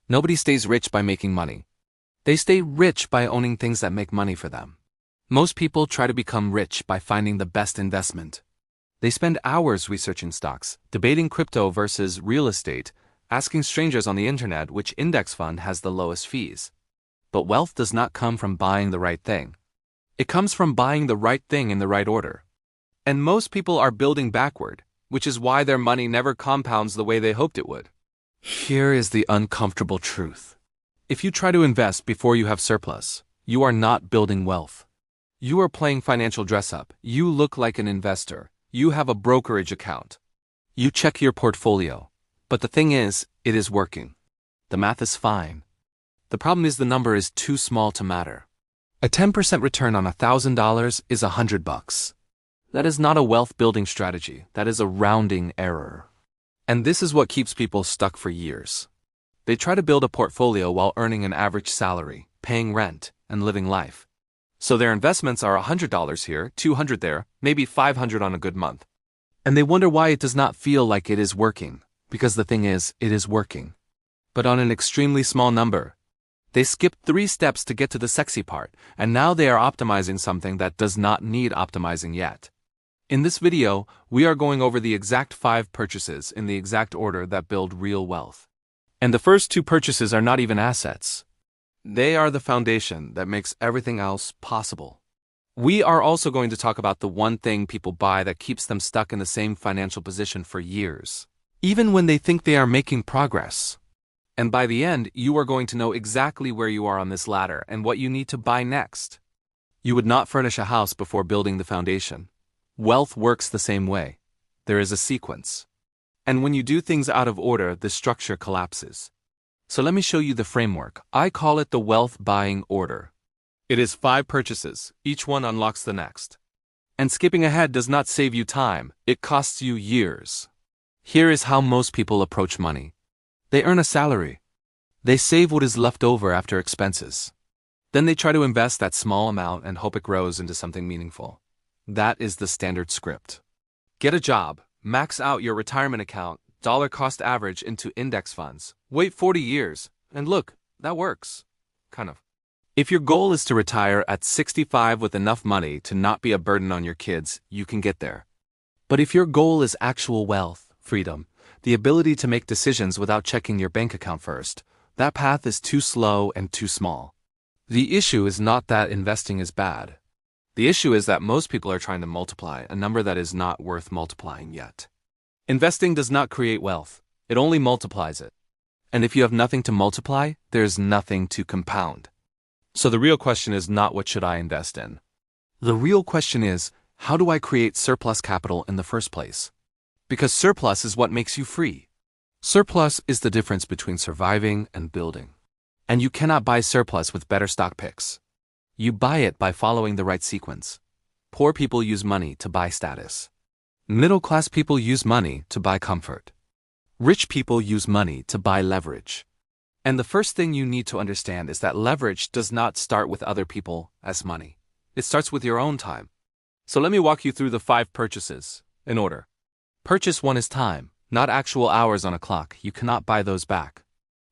Nobody stays rich by making money. They stay rich by owning things that make money for them. Most people try to become rich by finding the best investment. They spend hours researching stocks, debating crypto versus real estate, asking strangers on the internet which index fund has the lowest fees. But wealth does not come from buying the right thing. It comes from buying the right thing in the right order. And most people are building backward, which is why their money never compounds the way they hoped it would. Here is the uncomfortable truth. If you try to invest before you have surplus, you are not building wealth. You are playing financial dress-up. You look like an investor. You have a brokerage account. You check your portfolio. But the thing is, it is working. The math is fine. The problem is the number is too small to matter. A 10% return on $1,000 is $100. That is not a wealth-building strategy. That is a rounding error. And this is what keeps people stuck for years. They try to build a portfolio while earning an average salary, paying rent, and living life. So their investments are $100 here, $200 there, maybe $500 on a good month. And they wonder why it does not feel like it is working, because the thing is, it is working. But on an extremely small number. They skipped 3 steps to get to the sexy part, and now they are optimizing something that does not need optimizing yet. In this video, we are going over the exact 5 purchases in the exact order that build real wealth. And the first 2 purchases are not even assets. They are the foundation that makes everything else possible. We are also going to talk about the one thing people buy that keeps them stuck in the same financial position for years, even when they think they are making progress. And by the end, you are going to know exactly where you are on this ladder and what you need to buy next. You would not furnish a house before building the foundation. Wealth works the same way. There is a sequence. And when you do things out of order, the structure collapses. So let me show you the framework. I call it the wealth buying order. It is 5 purchases. Each one unlocks the next. And skipping ahead does not save you time. It costs you years. Here is how most people approach money. They earn a salary. They save what is left over after expenses. Then they try to invest that small amount and hope it grows into something meaningful. That is the standard script. Get a job. Max out your retirement account, dollar cost average into index funds. Wait 40 years, and look, that works. Kind of. If your goal is to retire at 65 with enough money to not be a burden on your kids, you can get there. But if your goal is actual wealth, freedom, the ability to make decisions without checking your bank account first, that path is too slow and too small. The issue is not that investing is bad. The issue is that most people are trying to multiply a number that is not worth multiplying yet. Investing does not create wealth. It only multiplies it. And if you have nothing to multiply, there's nothing to compound. So the real question is not what should I invest in. The real question is, how do I create surplus capital in the first place? Because surplus is what makes you free. Surplus is the difference between surviving and building. And you cannot buy surplus with better stock picks. You buy it by following the right sequence. Poor people use money to buy status. Middle-class people use money to buy comfort. Rich people use money to buy leverage. And the first thing you need to understand is that leverage does not start with other people as money. It starts with your own time. So let me walk you through the 5 purchases, in order. Purchase 1 is time, not actual hours on a clock. You cannot buy those back.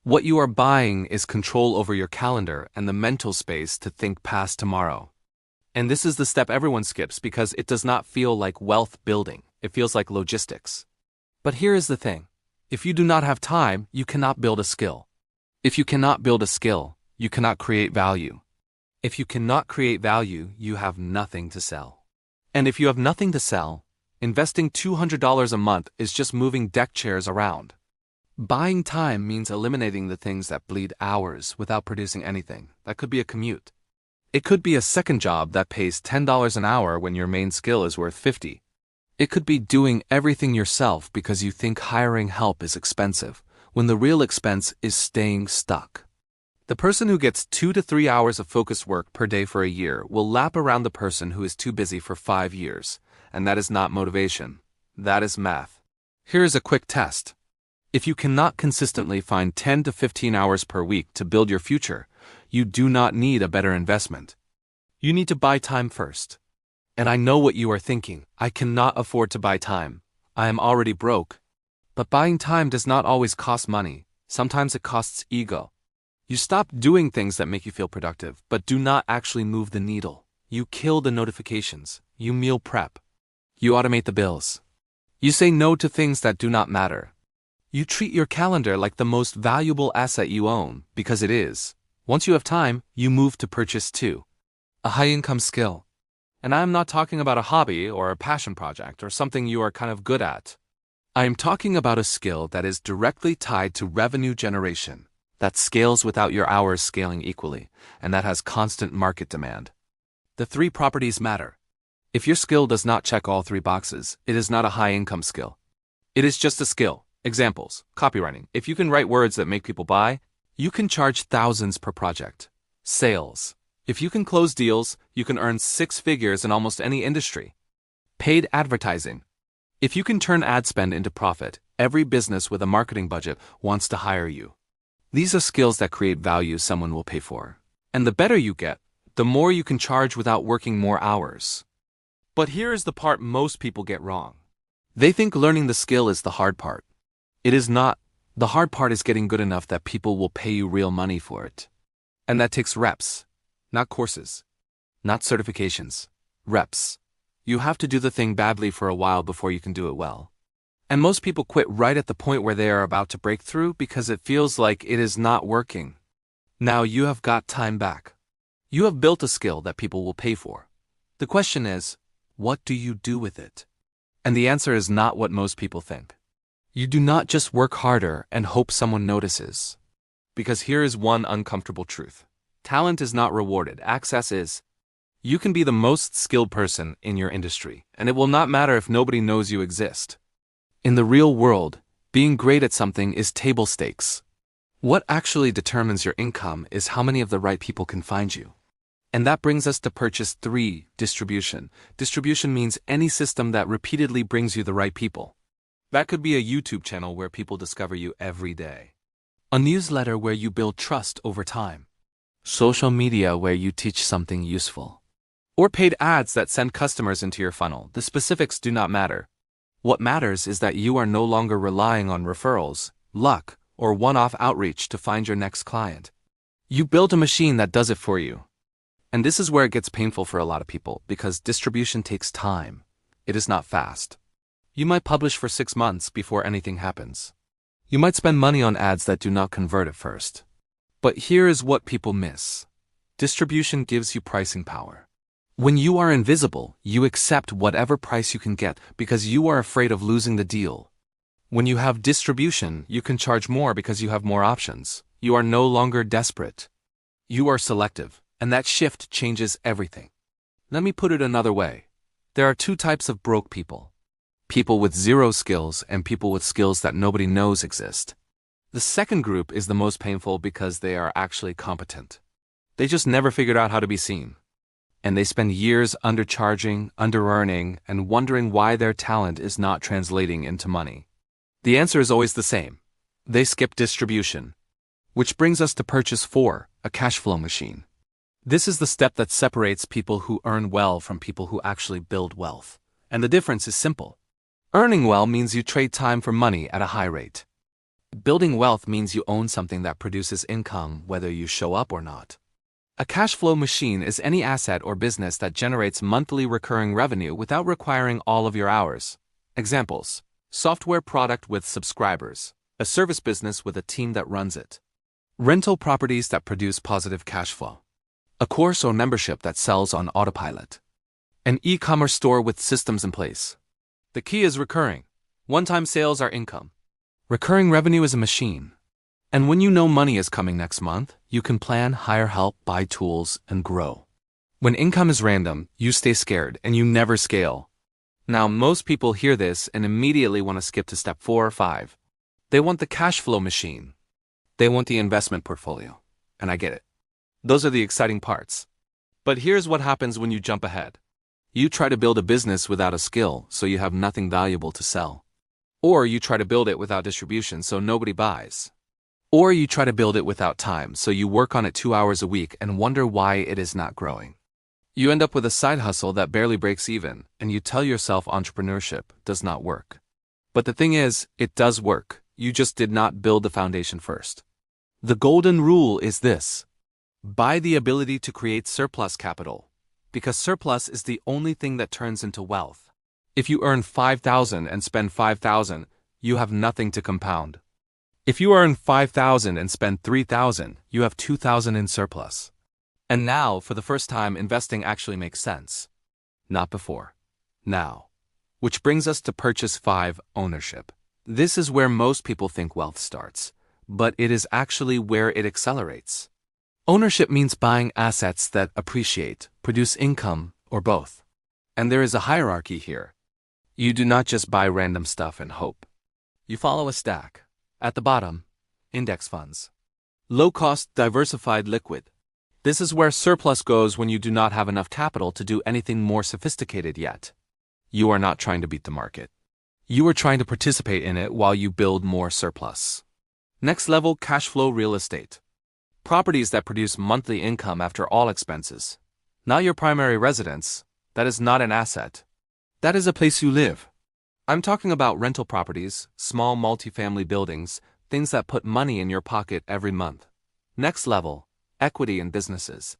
What you are buying is control over your calendar and the mental space to think past tomorrow. And this is the step everyone skips because it does not feel like wealth building. It feels like logistics. But here is the thing. If you do not have time, you cannot build a skill. If you cannot build a skill, you cannot create value. If you cannot create value, you have nothing to sell. And if you have nothing to sell, investing $200 a month is just moving deck chairs around. Buying time means eliminating the things that bleed hours without producing anything. That could be a commute. It could be a second job that pays $10 an hour when your main skill is worth $50. It could be doing everything yourself because you think hiring help is expensive, when the real expense is staying stuck. The person who gets 2 to 3 hours of focused work per day for a year will lap around the person who is too busy for 5 years, and that is not motivation. That is math. Here is a quick test. If you cannot consistently find 10 to 15 hours per week to build your future, you do not need a better investment. You need to buy time first. And I know what you are thinking. I cannot afford to buy time. I am already broke. But buying time does not always cost money. Sometimes it costs ego. You stop doing things that make you feel productive, but do not actually move the needle. You kill the notifications. You meal prep. You automate the bills. You say no to things that do not matter. You treat your calendar like the most valuable asset you own, because it is. Once you have time, you move to purchase two. A high-income skill. And I am not talking about a hobby or a passion project or something you are kind of good at. I am talking about a skill that is directly tied to revenue generation, that scales without your hours scaling equally, and that has constant market demand. The three properties matter. If your skill does not check all three boxes, it is not a high-income skill. It is just a skill. Examples: copywriting. If you can write words that make people buy, you can charge thousands per project. Sales. If you can close deals, you can earn six figures in almost any industry. Paid advertising. If you can turn ad spend into profit, every business with a marketing budget wants to hire you. These are skills that create value someone will pay for. And the better you get, the more you can charge without working more hours. But here is the part most people get wrong. They think learning the skill is the hard part. It is not. The hard part is getting good enough that people will pay you real money for it. And that takes reps. Not courses. Not certifications. Reps. You have to do the thing badly for a while before you can do it well. And most people quit right at the point where they are about to break through because it feels like it is not working. Now you have got time back. You have built a skill that people will pay for. The question is, what do you do with it? And the answer is not what most people think. You do not just work harder and hope someone notices. Because here is one uncomfortable truth. Talent is not rewarded, access is. You can be the most skilled person in your industry, and it will not matter if nobody knows you exist. In the real world, being great at something is table stakes. What actually determines your income is how many of the right people can find you. And that brings us to purchase 3, distribution. Distribution means any system that repeatedly brings you the right people. That could be a YouTube channel where people discover you every day. A newsletter where you build trust over time. Social media where you teach something useful. Or paid ads that send customers into your funnel. The specifics do not matter. What matters is that you are no longer relying on referrals, luck, or one-off outreach to find your next client. You build a machine that does it for you. And this is where it gets painful for a lot of people, because distribution takes time. It is not fast. You might publish for 6 months before anything happens. You might spend money on ads that do not convert at first. But here is what people miss. Distribution gives you pricing power. When you are invisible, you accept whatever price you can get because you are afraid of losing the deal. When you have distribution, you can charge more because you have more options. You are no longer desperate. You are selective, and that shift changes everything. Let me put it another way. There are 2 types of broke people. People with 0 skills and people with skills that nobody knows exist. The second group is the most painful because they are actually competent. They just never figured out how to be seen. And they spend years undercharging, under-earning, and wondering why their talent is not translating into money. The answer is always the same. They skip distribution. Which brings us to purchase 4, a cash flow machine. This is the step that separates people who earn well from people who actually build wealth. And the difference is simple. Earning well means you trade time for money at a high rate. Building wealth means you own something that produces income whether you show up or not. A cash flow machine is any asset or business that generates monthly recurring revenue without requiring all of your hours. Examples: software product with subscribers, a service business with a team that runs it, rental properties that produce positive cash flow, a course or membership that sells on autopilot, an e-commerce store with systems in place. The key is recurring. One-time sales are income. Recurring revenue is a machine. And when you know money is coming next month, you can plan, hire help, buy tools, and grow. When income is random, you stay scared and you never scale. Now, most people hear this and immediately want to skip to step 4 or 5. They want the cash flow machine. They want the investment portfolio. And I get it. Those are the exciting parts. But here's what happens when you jump ahead. You try to build a business without a skill, so you have nothing valuable to sell. Or you try to build it without distribution, so nobody buys. Or you try to build it without time, so you work on it 2 hours a week and wonder why it is not growing. You end up with a side hustle that barely breaks even, and you tell yourself entrepreneurship does not work. But the thing is, it does work. you just did not build the foundation first. The golden rule is this: buy the ability to create surplus capital, because surplus is the only thing that turns into wealth. If you earn 5,000 and spend 5,000, you have nothing to compound. If you earn 5,000 and spend 3,000, you have 2,000 in surplus. And now, for the first time, investing actually makes sense. Not before. Now. Which brings us to purchase 5, ownership. This is where most people think wealth starts, but it is actually where it accelerates. Ownership means buying assets that appreciate, produce income, or both. And there is a hierarchy here. You do not just buy random stuff and hope. You follow a stack. At the bottom, index funds. Low-cost, diversified liquid. This is where surplus goes when you do not have enough capital to do anything more sophisticated yet. You are not trying to beat the market. You are trying to participate in it while you build more surplus. Next level, cash flow real estate. Properties that produce monthly income after all expenses. Not your primary residence. That is not an asset. That is a place you live. I'm talking about rental properties, small multifamily buildings, things that put money in your pocket every month. Next level, equity in businesses.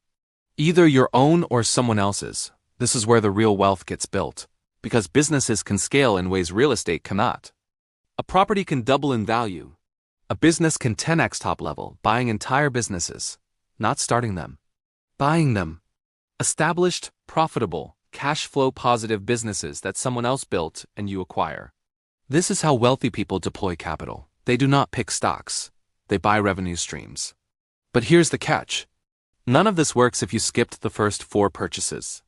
Either your own or someone else's. This is where the real wealth gets built, because businesses can scale in ways real estate cannot. A property can double in value. A business can 10x top level, buying entire businesses, not starting them. Buying them. Established, profitable, cash flow positive businesses that someone else built and you acquire. This is how wealthy people deploy capital. They do not pick stocks. They buy revenue streams. But here's the catch. None of this works if you skipped the first 4 purchases.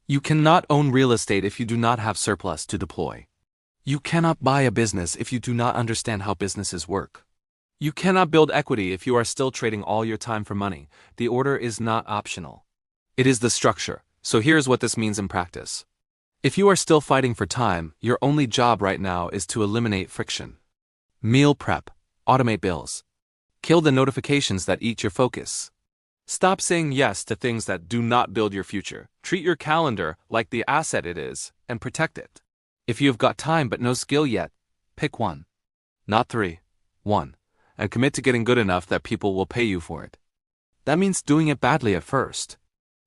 You cannot own real estate if you do not have surplus to deploy. You cannot buy a business if you do not understand how businesses work. You cannot build equity if you are still trading all your time for money. The order is not optional. It is the structure. So here's what this means in practice. If you are still fighting for time, your only job right now is to eliminate friction. Meal prep. Automate bills. Kill the notifications that eat your focus. Stop saying yes to things that do not build your future. Treat your calendar like the asset it is, and protect it. If you have got time but no skill yet, pick 1. Not 3. 1. And commit to getting good enough that people will pay you for it. That means doing it badly at first.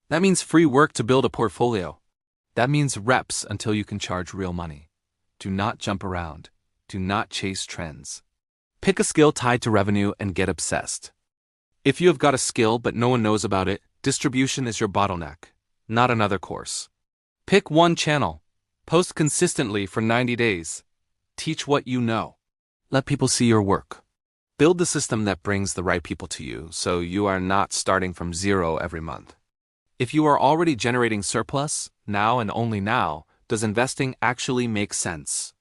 That means free work to build a portfolio. That means reps until you can charge real money. Do not jump around. Do not chase trends. Pick a skill tied to revenue and get obsessed. If you have got a skill but no one knows about it, distribution is your bottleneck, not another course. Pick 1 channel. Post consistently for 90 days. Teach what you know. Let people see your work. Build the system that brings the right people to you so you are not starting from zero every month. If you are already generating surplus, now and only now, does investing actually make sense?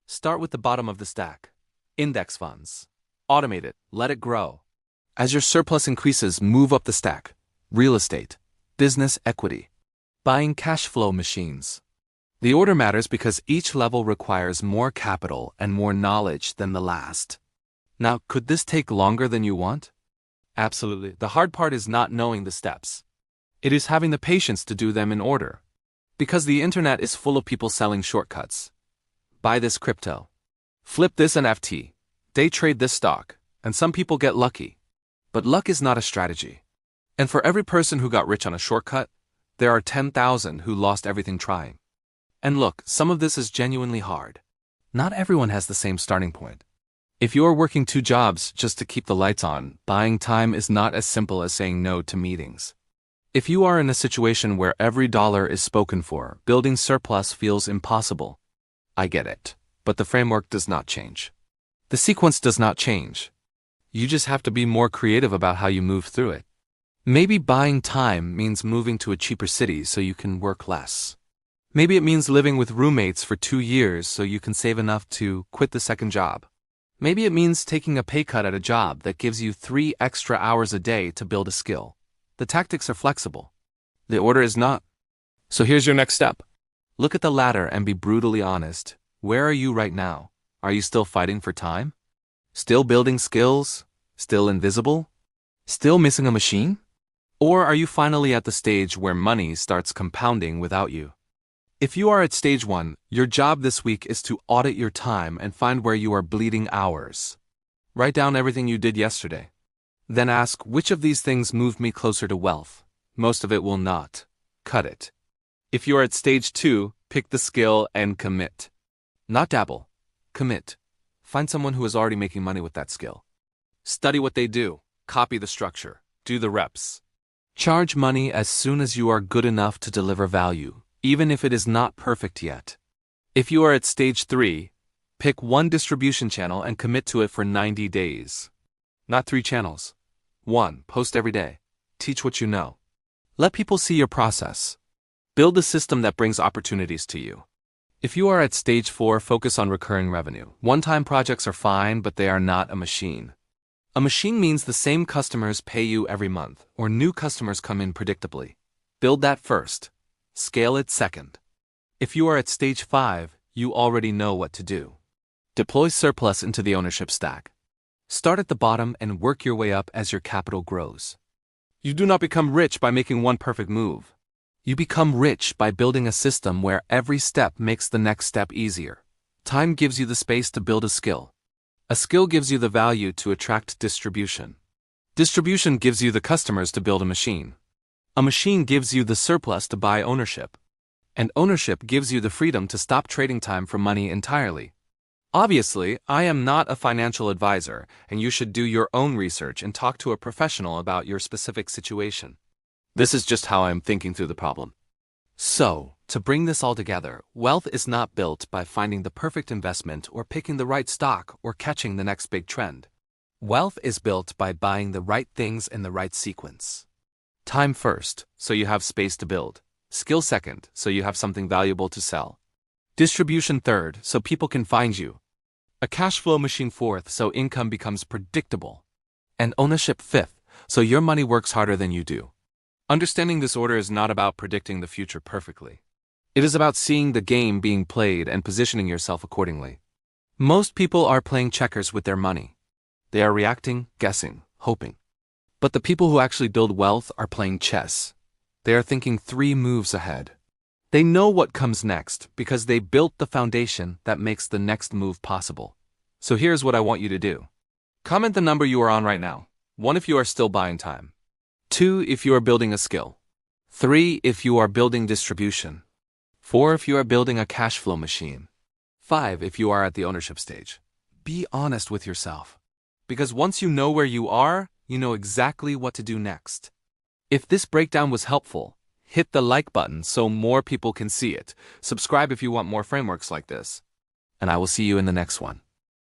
Start with the bottom of the stack. Index funds. Automate it, let it grow. As your surplus increases, move up the stack. Real estate. Business equity. Buying cash flow machines. The order matters because each level requires more capital and more knowledge than the last. Now, could this take longer than you want? Absolutely. The hard part is not knowing the steps. It is having the patience to do them in order. Because the internet is full of people selling shortcuts. Buy this crypto. Flip this NFT. Day trade this stock. And some people get lucky. But luck is not a strategy. And for every person who got rich on a shortcut, there are 10,000 who lost everything trying. And look, some of this is genuinely hard. Not everyone has the same starting point. If you are working 2 jobs just to keep the lights on, buying time is not as simple as saying no to meetings. If you are in a situation where every dollar is spoken for, building surplus feels impossible. I get it. But the framework does not change. The sequence does not change. You just have to be more creative about how you move through it. Maybe buying time means moving to a cheaper city so you can work less. Maybe it means living with roommates for 2 years so you can save enough to quit the second job. Maybe it means taking a pay cut at a job that gives you 3 extra hours a day to build a skill. The tactics are flexible. The order is not. So here's your next step. Look at the ladder and be brutally honest. Where are you right now? Are you still fighting for time? Still building skills? Still invisible? Still missing a machine? Or are you finally at the stage where money starts compounding without you? If you are at stage 1, your job this week is to audit your time and find where you are bleeding hours. Write down everything you did yesterday. Then ask, which of these things moved me closer to wealth? Most of it will not. Cut it. If you are at stage 2, pick the skill and commit. Not dabble. Commit. Find someone who is already making money with that skill. Study what they do. Copy the structure. Do the reps. Charge money as soon as you are good enough to deliver value, even if it is not perfect yet. If you are at stage 3, pick one distribution channel and commit to it for 90 days. Not 3 channels. 1. Post every day. Teach what you know. Let people see your process. Build a system that brings opportunities to you. If you are at stage 4, focus on recurring revenue. One-time projects are fine, but they are not a machine. A machine means the same customers pay you every month, or new customers come in predictably. Build that first. Scale it second. If you are at stage 5, you already know what to do. Deploy surplus into the ownership stack. Start at the bottom and work your way up as your capital grows. You do not become rich by making one perfect move. You become rich by building a system where every step makes the next step easier. Time gives you the space to build a skill. A skill gives you the value to attract distribution. Distribution gives you the customers to build a machine. A machine gives you the surplus to buy ownership. And ownership gives you the freedom to stop trading time for money entirely. Obviously, I am not a financial advisor, and you should do your own research and talk to a professional about your specific situation. This is just how I am thinking through the problem. So, to bring this all together, wealth is not built by finding the perfect investment or picking the right stock or catching the next big trend. Wealth is built by buying the right things in the right sequence. Time first, so you have space to build. Skill second, so you have something valuable to sell. Distribution third, so people can find you. A cash flow machine fourth, so income becomes predictable. And ownership fifth, so your money works harder than you do. Understanding this order is not about predicting the future perfectly. It is about seeing the game being played and positioning yourself accordingly. Most people are playing checkers with their money. They are reacting, guessing, hoping. But the people who actually build wealth are playing chess. They are thinking 3 moves ahead. They know what comes next because they built the foundation that makes the next move possible. So here's what I want you to do. Comment the number you are on right now. 1 if you are still buying time. 2 if you are building a skill. 3 if you are building distribution. 4 if you are building a cash flow machine. 5 if you are at the ownership stage. Be honest with yourself. Because once you know where you are, you know exactly what to do next. If this breakdown was helpful, hit the like button so more people can see it. Subscribe if you want more frameworks like this. And I will see you in the next one.